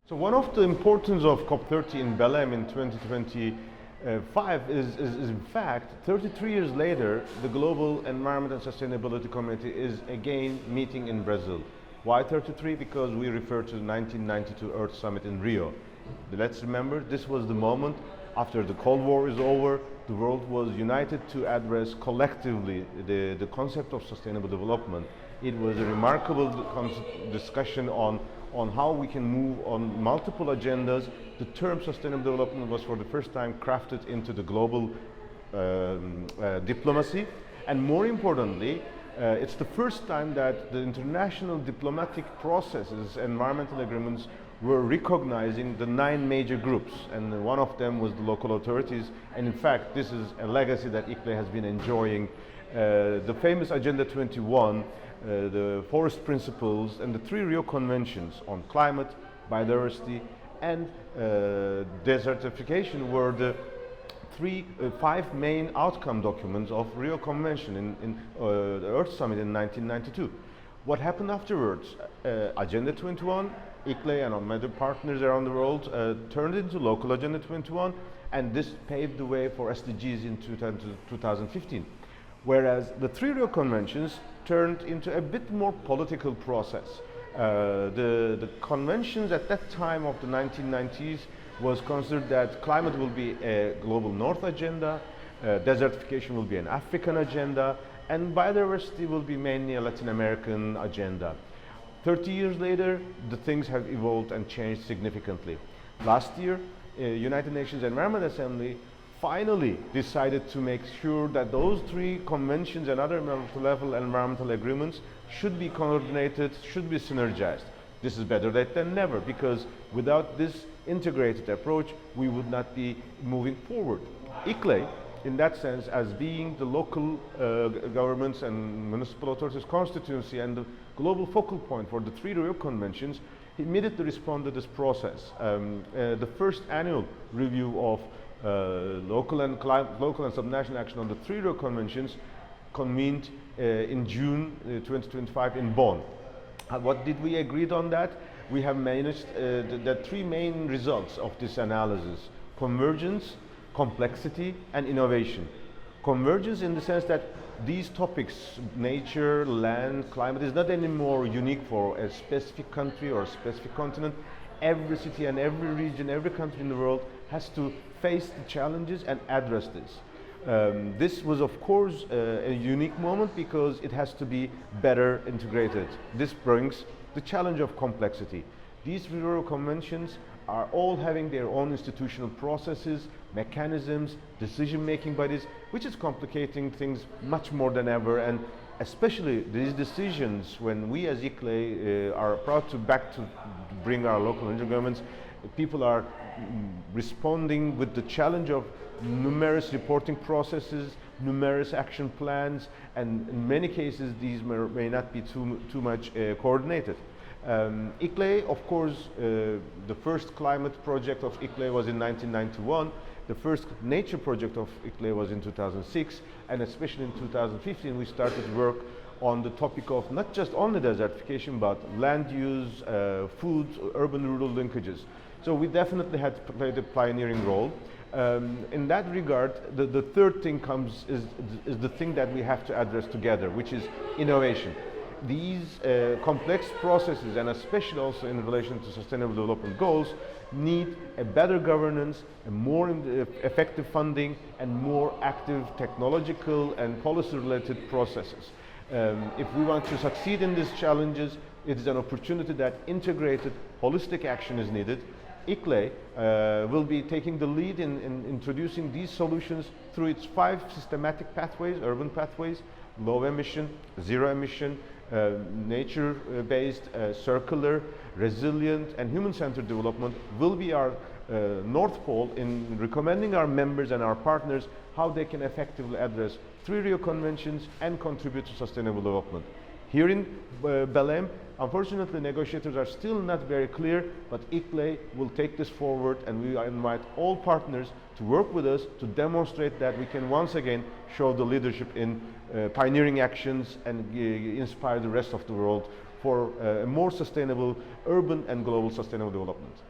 So one of the importance of COP30 in Belém in 2025 is in fact 33 years later the Global Environment and Sustainability Committee is again meeting in Brazil. Why 33? Because we refer to the 1992 Earth Summit in Rio. Let's remember, this was the moment after the Cold War is over, the world was united to address collectively the concept of sustainable development. It was a remarkable discussion on how we can move on multiple agendas. The term sustainable development was for the first time crafted into the global diplomacy, and more importantly, it's the first time that the international diplomatic processes, environmental agreements, were recognizing the 9 major groups, and one of them was the local authorities. And in fact, this is a legacy that ICLEI has been enjoying. The famous Agenda 21, the forest principles, and the 3 Rio Conventions on climate, biodiversity, and desertification were the 5 main outcome documents of Rio Convention in the Earth Summit in 1992. What happened afterwards? Agenda 21, ICLEI and other partners around the world turned into local Agenda 21, and this paved the way for SDGs in 2015. Whereas the 3 Rio Conventions turned into a bit more political process. The conventions at that time of the 1990s was considered that climate will be a global north agenda, desertification will be an African agenda, and biodiversity will be mainly a Latin American agenda. 30 years later, the things have evolved and changed significantly. Last year, United Nations Environment Assembly finally decided to make sure that those 3 conventions and other multi-level environmental agreements should be coordinated, should be synergized. This is better late than never, because without this integrated approach, we would not be moving forward. ICLEI, in that sense, as being the local governments and municipal authorities constituency and the global focal point for the 3 Rio Conventions, immediately responded to this process. The first annual review of local and subnational action on the 3 Rio Conventions convened in June 2025 in Bonn. What did we agree on that? We have managed the 3 main results of this analysis: convergence, complexity, and innovation. Convergence in the sense that these topics, nature, land, climate, is not anymore unique for a specific country or a specific continent. Every city and every region, every country in the world has to face the challenges and address this. This was, of course, a unique moment because it has to be better integrated. This brings the challenge of complexity. These Rio Conventions are all having their own institutional processes, mechanisms, decision-making bodies, which is complicating things much more than ever. And especially these decisions, when we as ICLEI are proud to bring our local intergovernments, people are responding with the challenge of numerous reporting processes, numerous action plans, and in many cases these may not be too much coordinated. ICLEI, of course, the first climate project of ICLEI was in 1991. The first nature project of ICLEI was in 2006, and especially in 2015 we started work on the topic of not just only desertification but land use, food, urban-rural linkages. So we definitely had played a pioneering role. In that regard, the third thing is the thing that we have to address together, which is innovation. These complex processes, and especially also in relation to sustainable development goals, need a better governance, a more effective funding, and more active technological and policy-related processes. If we want to succeed in these challenges, it is an opportunity that integrated, holistic action is needed. ICLEI will be taking the lead in introducing these solutions through its 5 systematic pathways, urban pathways: low emission, zero emission, nature-based, circular, resilient, and human-centered development will be our North Pole in recommending our members and our partners how they can effectively address 3 Rio Conventions and contribute to sustainable development. Here in Belém, unfortunately, negotiators are still not very clear, but ICLEI will take this forward, and we invite all partners to work with us to demonstrate that we can once again show the leadership in pioneering actions and inspire the rest of the world for a more sustainable urban and global sustainable development.